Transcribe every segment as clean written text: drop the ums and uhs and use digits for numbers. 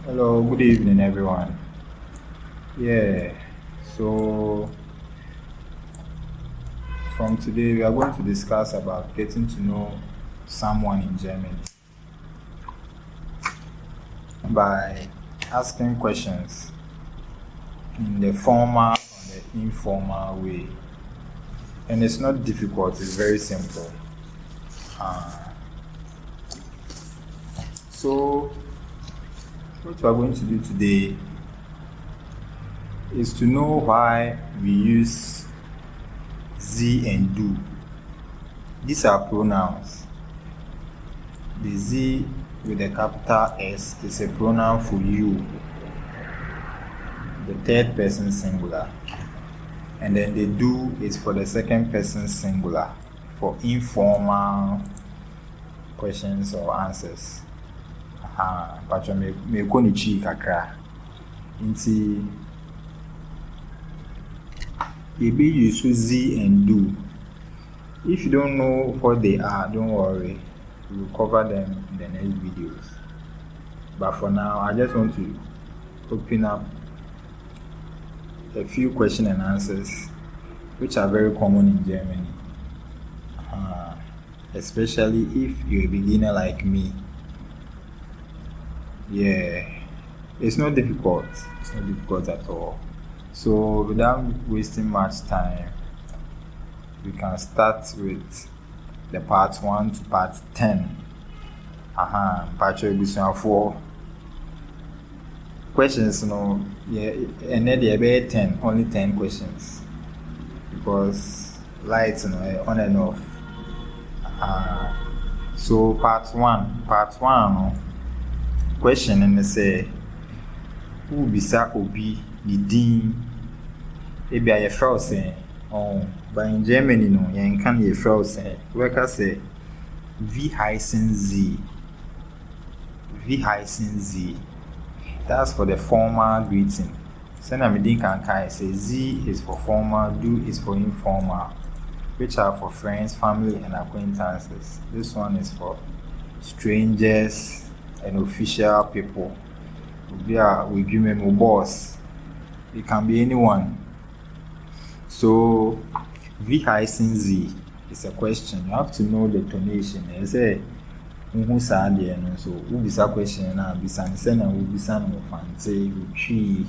Hello, good evening, everyone. Yeah, so from today we are going to discuss about getting to know someone in Germany by asking questions in the formal or the informal way. And it's not difficult, it's very simple. So, what we are going to do today is to know why we use sie and du. These are pronouns. The sie with a capital S is a pronoun for you, the third person singular. And then the du is for the second person singular, for informal questions or answers. Pacho me koni chi kakra. Inti maybe you use sie and du. If you don't know what they are, don't worry. We'll cover them in the next videos. But for now, I just want to open up a few questions and answers which are very common in Germany. Especially if you're a beginner like me. Yeah, it's not difficult. It's not difficult at all. So without wasting much time, we can start with the part 1 to part 10. Pacho Ebusian 4 questions, yeah, and then there be 10, only 10 questions. Because lights, on and off. So part 1, question and they say, who bisa obi the din? Maybe I felt saying, but in Germany, you can't hear felt saying, worker say, wie heißen Sie? Wie heißen Sie? That's for the formal greeting. Send a meeting can say Z is for formal, do is for informal, which are for friends, family, and acquaintances. This one is for strangers and official people. We are with you, my boss. It can be anyone. So, wie heißen Sie is a question. You have to know the tonation. You say, so who be that question now? Be send and who be some of fancy, tree,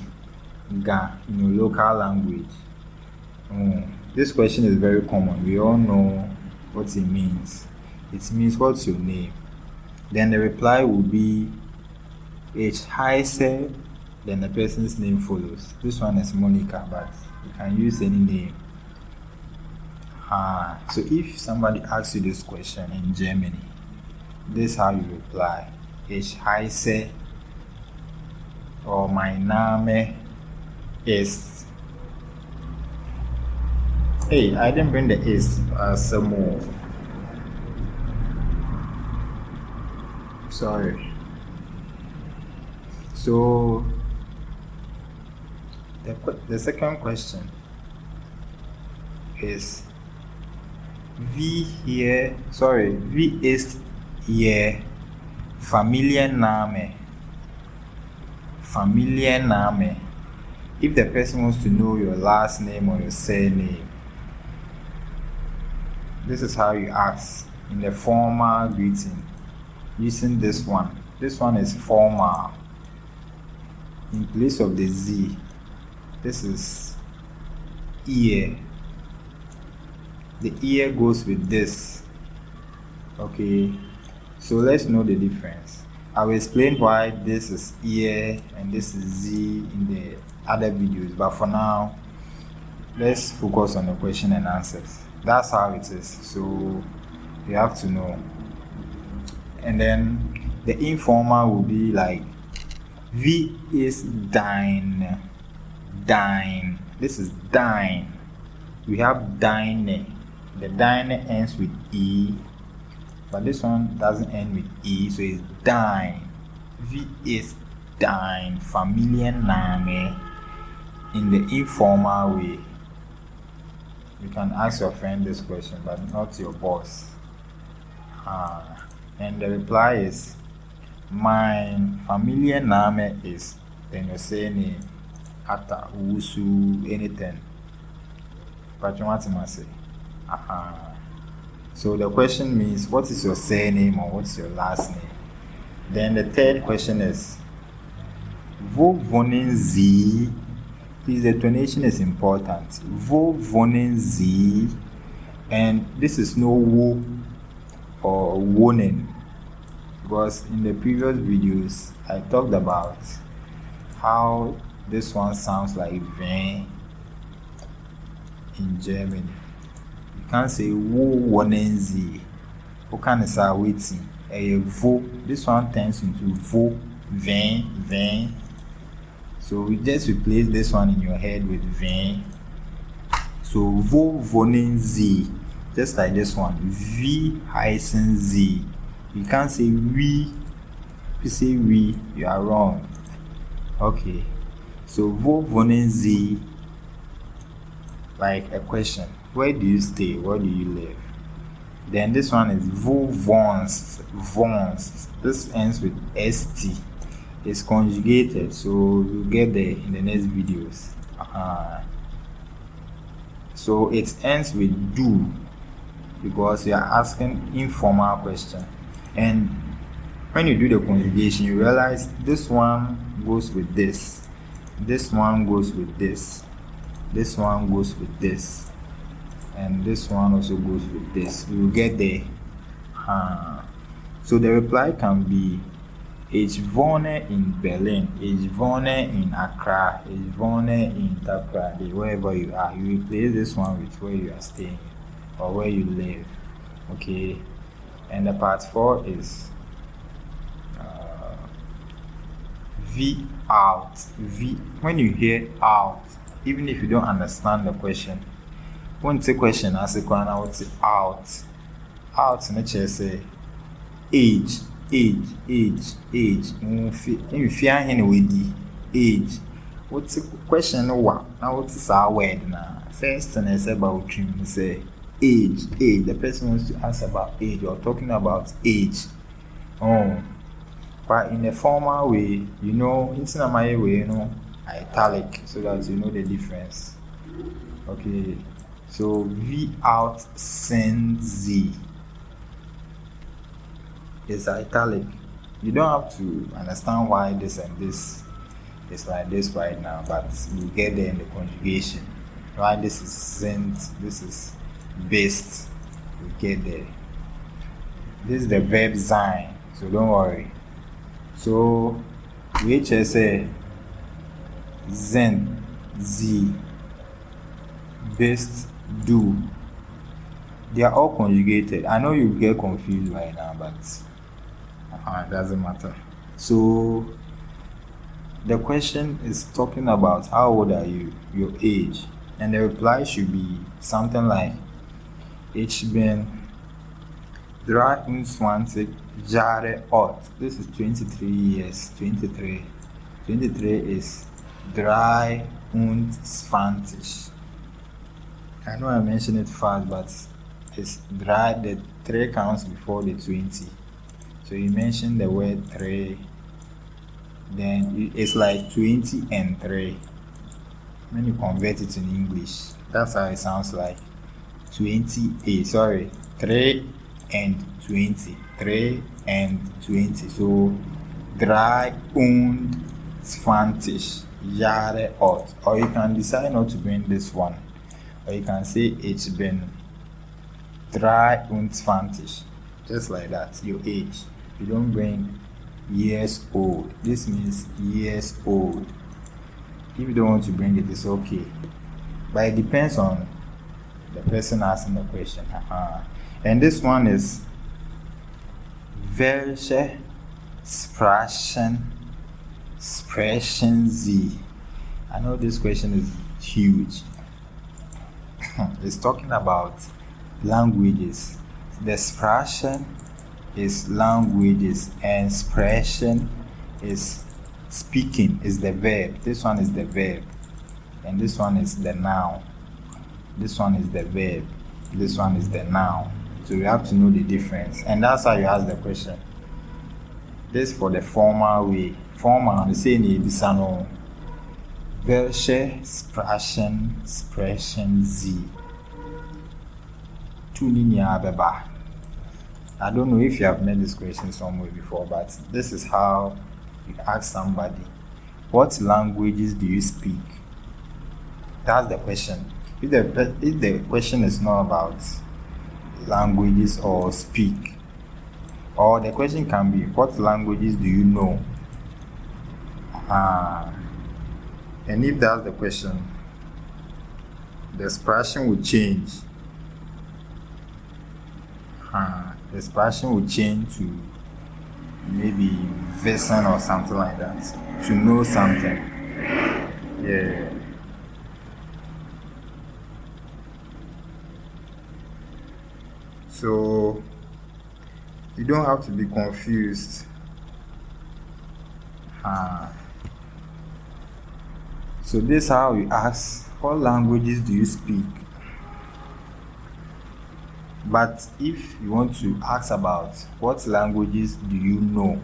ga in your local language. This question is very common. We all know what it means. It means what's your name? Then the reply will be H heiße, then the person's name follows. This one is Monica, but you can use any name. So if somebody asks you this question in Germany, this is how you reply. Ich heiße, or mein Name ist. Hey, I didn't bring the is as some more. Sorry. So the second question is wie ist Ihr Familienname? Familienname. If the person wants to know your last name or your surname, this is how you ask in the formal greeting using this one. This one is formal. In place of the Z, this is ear. The ear goes with this. Okay, so let's know the difference. I will explain why this is ear and this is Z in the other videos, but for now, let's focus on the question and answers. That's how it is. So you have to know. And then the informal will be like, wie ist dein? Dein. This is dein. We have deine. The deine ends with E, but this one doesn't end with E, so it's dein. Wie ist dein Familienname? In the informal way. You can ask your friend this question, but not your boss. And the reply is My familiar name is, then you say name, Ata, Wusu, anything. But you want to say? So the question means, what is your surname or what's your last name? Then the third question is, Wo wonen Sie? Please, the tonation is important. Wo wonen Sie? And this is no wo or wonen, because in the previous videos I talked about how this one sounds like wenn in German. You can't say wo wonen Sie. Who can say waiting? A vo. This one turns into vo, wenn. So we just replace this one in your head with wenn. So wo wonen Sie, just like this one. Wie heißen Sie? You can't say we. If you say we, you are wrong. Okay. So wo wonen Sie, like a question. Where do you stay? Where do you live? Then this one is wo wohnst. This ends with st. It's conjugated, so we'll get there in the next videos. So it ends with do, because you are asking informal question. And when you do the conjugation, you realize this one goes with this, this one goes with this, this one goes with this, and this one also goes with this. We will get there. So the reply can be Ich wohne in Berlin, ich wohne in Accra, ich wohne in Takoradi. Wherever you are, you replace this one with where you are staying or where you live. Okay. And the part 4 is V out. V. When you hear out, even if you don't understand the question, when it's a question, I say out. Out in the chair say age. If you are in with the age, what's the question? Now what's our word now? First thing I say about him, say age. The person wants to ask about age or talking about age. But in a formal way, you know, it's not my way, you know, italic, so that you know the difference. Okay, so V out send Z. It's italic. You don't have to understand why this and this is like this right now, but you get there in the conjugation. Why this is sent, this is based. You get there. This is the verb sein, so don't worry. So we just say zen, z, best, do. They are all conjugated. I know you get confused right now, but it doesn't matter. So the question is talking about how old are you, your age, and the reply should be something like Ich bin 23 Jahre alt. This is 23 years. 23 is 23. I know I mentioned it fast, but it's dry. The 3 counts before the 20. So you mentioned the word 3, then it's like 20 and 3. When you convert it in English, that's how it sounds like. 3 and 20. 3 and 20. So 23 Jahre alt. Or you can decide not to bring this one. Or you can say Ich bin 23. Just like that, your age. You don't bring years old. This means years old. If you don't want to bring it, it's okay. But it depends on the person asking the question. And this one is Welche sprechen Sie? I know this question is huge. It's talking about languages. The sprechen is languages, and sprechen is speaking, is the verb. This one is the verb, and this one is the noun. This one is the verb, this one is the noun. So you have to know the difference, and that's how you ask the question. This for the formal way. Formal, they say ni bisano. Welche sprechen Sie? Beba. I don't know if you have made this question somewhere before, but this is how you ask somebody, what languages do you speak? That's the question. If the question is not about languages or speak, or the question can be, what languages do you know? And if that's the question, the expression will change. The expression will change to maybe wissen or something like that. To know something. Yeah. So you don't have to be confused. So this is how you ask, what languages do you speak? But if you want to ask about what languages do you know,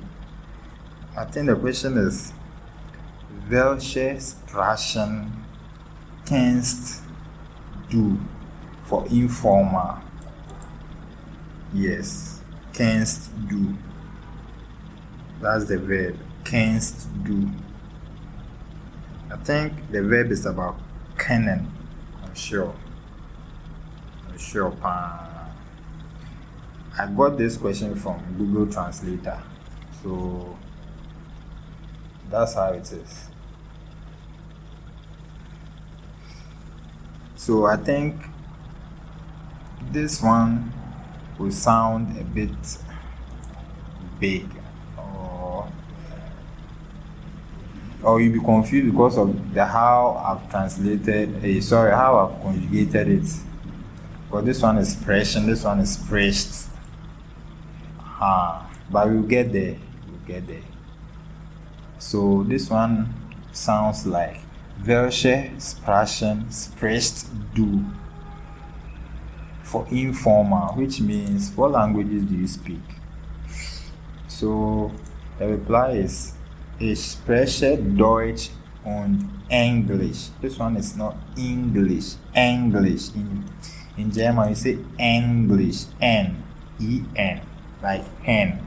I think the question is, welche Sprachen kennst du? For informal. Yes, kennst du. That's the verb, kennst du. I think the verb is about kennen. I'm sure. I got this question from Google Translator, so that's how it is. So I think this one will sound a bit big, or you'll be confused because of how I've translated, how I've conjugated it. But this one is expression, this one is sprecht. But we'll get there. So this one sounds like welche Sprachen sprichst du? For informal, which means what languages do you speak? So the reply is, ich spreche Deutsch und Englisch. This one is not English. English. In German you say English. N-E-N. Like hen.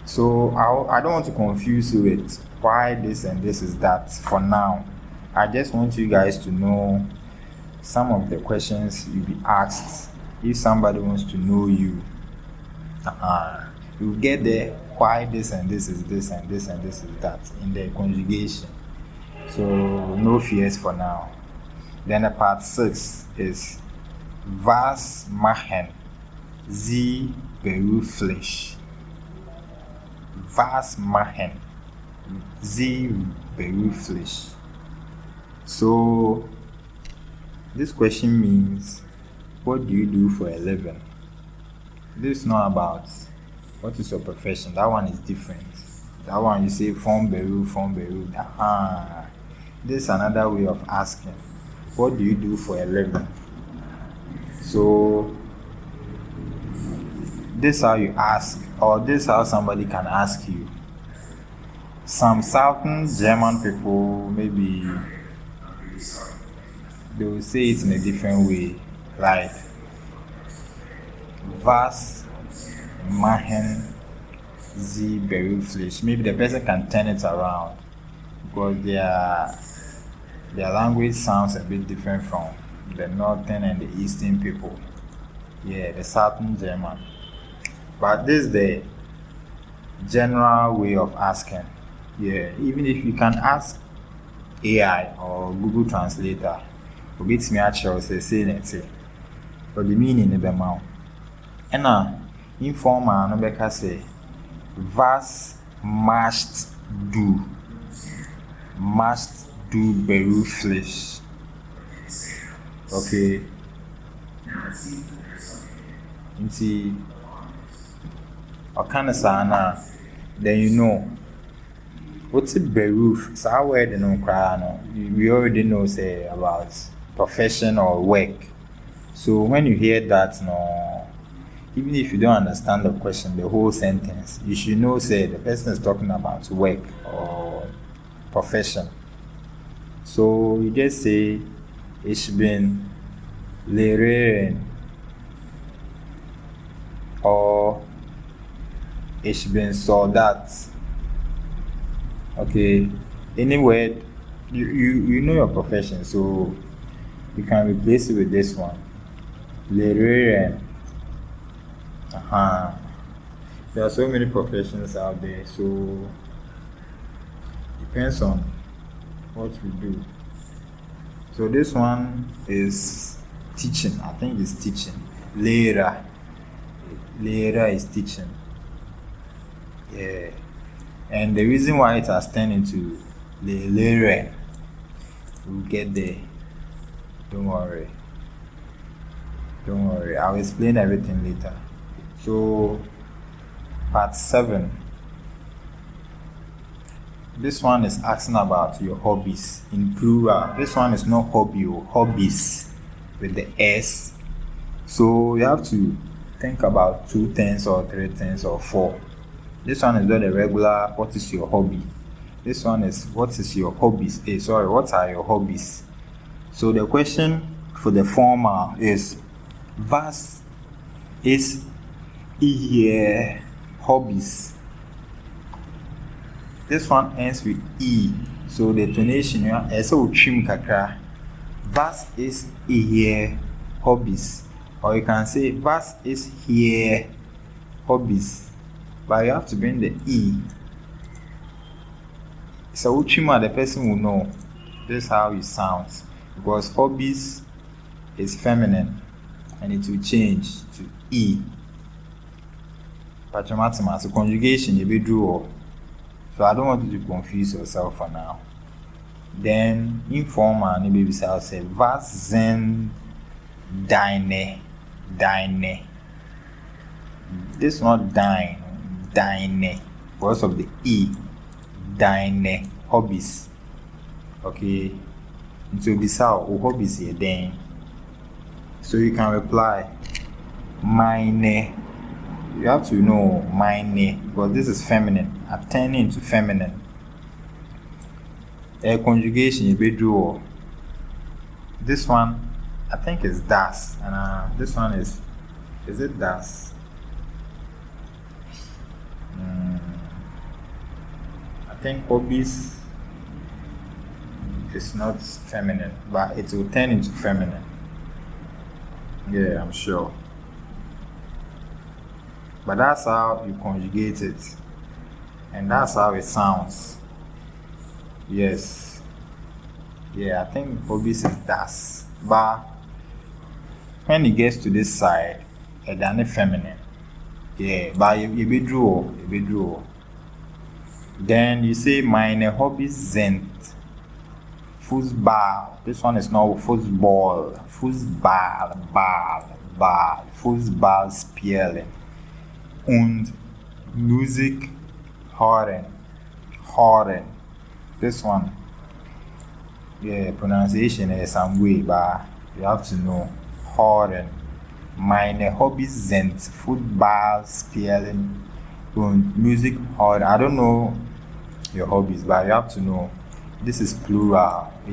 So I don't want to confuse you with why this and this is that for now. I just want you guys to know some of the questions you'll be asked if somebody wants to know you. You'll get there why this and this is this and this and this is that in the conjugation. So no fears for now. Then the part 6 is was machen Sie beruflich? Was machen Sie beruflich? So this question means, what do you do for a living? This is not about what is your profession. That one is different. That one you say from Beruf. This is another way of asking, what do you do for a living? So this is how you ask, or this is how somebody can ask you. Some Southern German people, maybe they will say it in a different way, like was machen Sie beruflich. Maybe the person can turn it around because their language sounds a bit different from the northern and the eastern people. Yeah, the Southern German. But this is the general way of asking. Yeah, even if you can ask AI or Google Translator, me actually say it, but the meaning in the mouth. And informal no beka say was must do beruflich. Okay. Nti okana sana, then you know what's a beruf. So our word no cry no. We already know say about profession or work. So when you hear that, no, even if you don't understand the question, the whole sentence, you should know, say, the person is talking about work or profession. So you just say, ich bin Lehrerin, or ich bin Soldat. Okay, any word, you know your profession, so you can replace it with this one, Lehrerin. There are so many professions out there, so depends on what we do. So this one is teaching. I think it's teaching. Lehrer is teaching. Yeah. And the reason why it has turned into Lehrer, we'll get there. Don't worry. I'll explain everything later. So part 7. This one is asking about your hobbies in plural. This one is not hobby or hobbies with the S. So you have to think about 2 things or 3 things or 4. This one is not a regular, what is your hobby? This one is, what is your hobbies? What are your hobbies? So the question for the former is, was ist Ihr hobbies? This one ends with E. So the tonation, so trim kakra. Was ist Ihr hobbies? Or you can say, was ist Ihr hobbies? But you have to bring the E. So Uchima, the person will know. This is how it sounds. Because hobbies is feminine and it will change to E. Patramatima, so conjugation, you be draw. So I don't want you to confuse yourself for now. Then informal, you be say, was sind deine? This not deine, because of the E. Deine hobbies. Okay. So beside hobbies here then. So you can reply meine. You have to know meine, because this is feminine, turning into feminine. A conjugation you be draw. This one I think is das, and this one is it das? I think hobbies is not feminine, but it will turn into feminine. Yeah, I'm sure. But that's how you conjugate it, and that's how it sounds. Yes. Yeah, I think hobbies is das, but when it gets to this side, it's then feminine. Yeah, but you be draw. Then you say meine Hobbys sind Fußball. This one is not football. Fußball spielen. Und Musik hören. This one, yeah, pronunciation is some way, but you have to know. Hören. Meine Hobbys sind Fußball spielen und Musik hören. I don't know your hobbies, but you have to know this is plural. So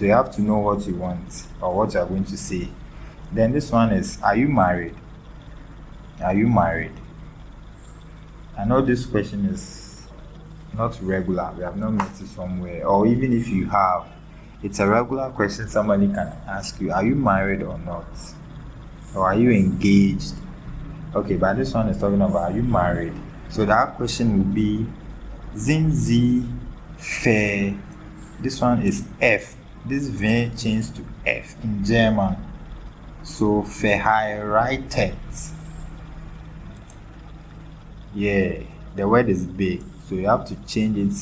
you have to know what you want or what you are going to say. Then this one is, are you married? I know this question is not regular. We have not met it somewhere. Or even if you have, it's a regular question somebody can ask you. Are you married or not? Or are you engaged? Okay, but this one is talking about, are you married? So that question will be, sind Sie ver... This one is F. This V changed to F in German. So verheiratet. Yeah, the word is big, so you have to change it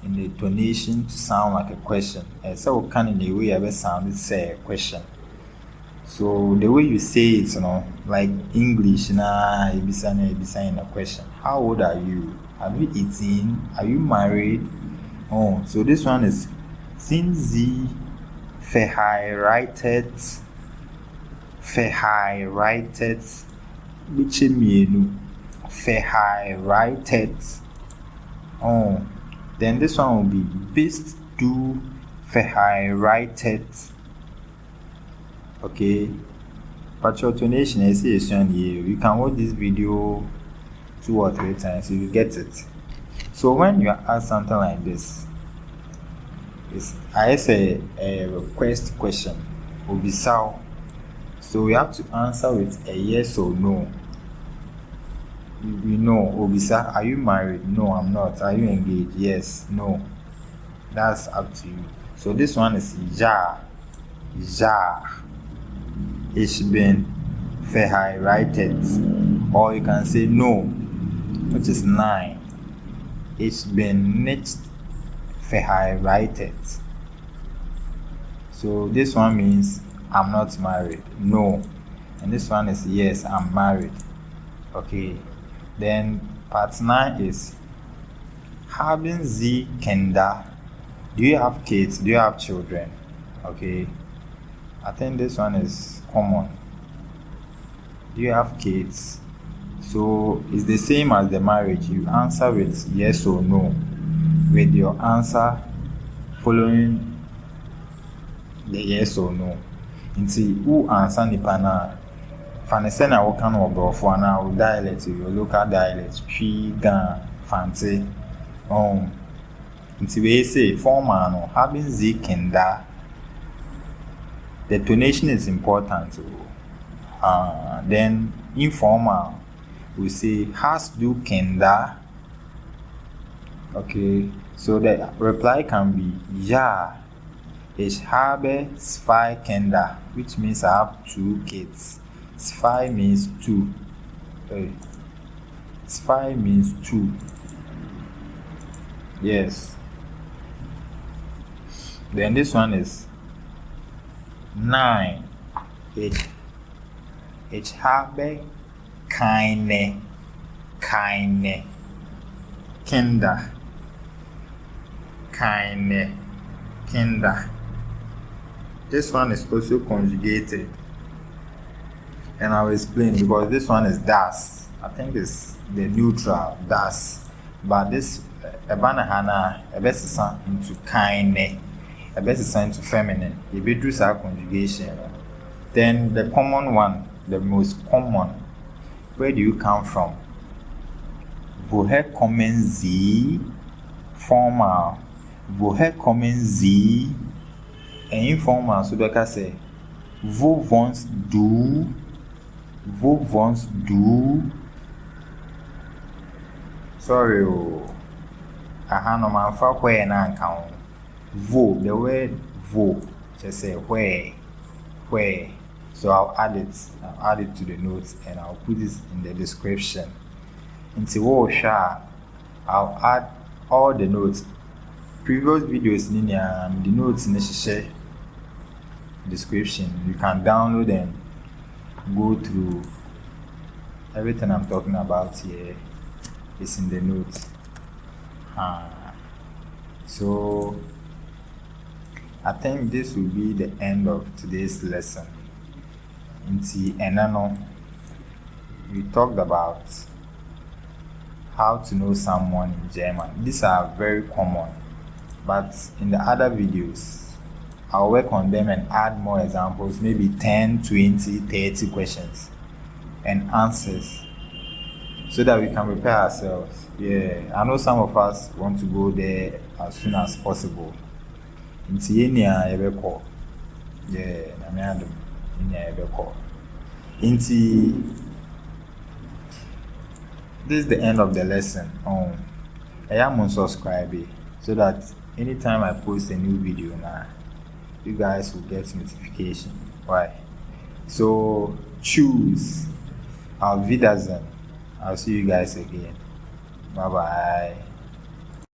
in the tonation to sound like a question. So can in the way ever sound it say a question. So the way you say it, like English, you be saying a question. How old are you? Have you eaten? Are you married? Oh, so this one is, sind Sie verheiratet? Ferhirated. Bichimienu. Ferhirated. Oh. Then this one will be best do ferhirated. Okay. But your tonation is here. You can watch this video 2 or 3 times, you will get it. So when you ask something like this, I say a request question will be so we have to answer with a yes or no. You know, Obisa, are you married? No, I'm not. Are you engaged? Yes, no. That's up to you. So this one is ja. Ich bin verheiratet. Or you can say no, which is 9. Ich bin nicht verheiratet. So this one means I'm not married. No. And this one is yes, I'm married. Okay. Then part 9 is haben Sie Kinder? Do you have kids? Do you have children? Okay. I think this one is common. Do you have kids? So it's the same as the marriage. You answer with yes or no, with your answer following the yes or no. Until who answer nipa na fanese na woka no obrofo na wo dialect, your local dialect, twi gan fancy. Until we say formal no haben Sie Kinder. The tonation is important. Then informal, we say hast du Kinder? Okay, so the reply can be ja, ich habe 2 Kinder, which means I have 2 kids. 2 means 2. 2 means 2. Yes. Then this one is 9. Ich habe keine Kinder. Keine Kinder. This one is also conjugated. And I'll explain because this one is das. I think it's the neutral, das. But this Ebanahana, Ebesisa into keine, Ebesisa into feminine. If you do some conjugation, then the common one, the most common, where do you come from? Woher kommen Sie? Formal. Woher kommen Sie? And informal, so they can say, wo wohnst du? Wo wohnst du? Sorry, no man for where na count. Wo, the word wo, just say where. So I'll add it to the notes and I'll put this in the description. Into wo sha, I'll add all the notes. Previous videos in the notes in the share description. You can download and go through everything I'm talking about here. Is in the notes. So I think this will be the end of today's lesson. We talked about how to know someone in German. These are very common, but in the other videos I'll work on them and add more examples, maybe 10, 20, 30 questions and answers, so that we can prepare ourselves. Yeah, I know some of us want to go there as soon as possible. This is the end of the lesson. I am unsubscribe so that anytime I post a new video now, you guys will get notification. Why? So choose. Auf Wiedersehen. I'll see you guys again. Bye bye.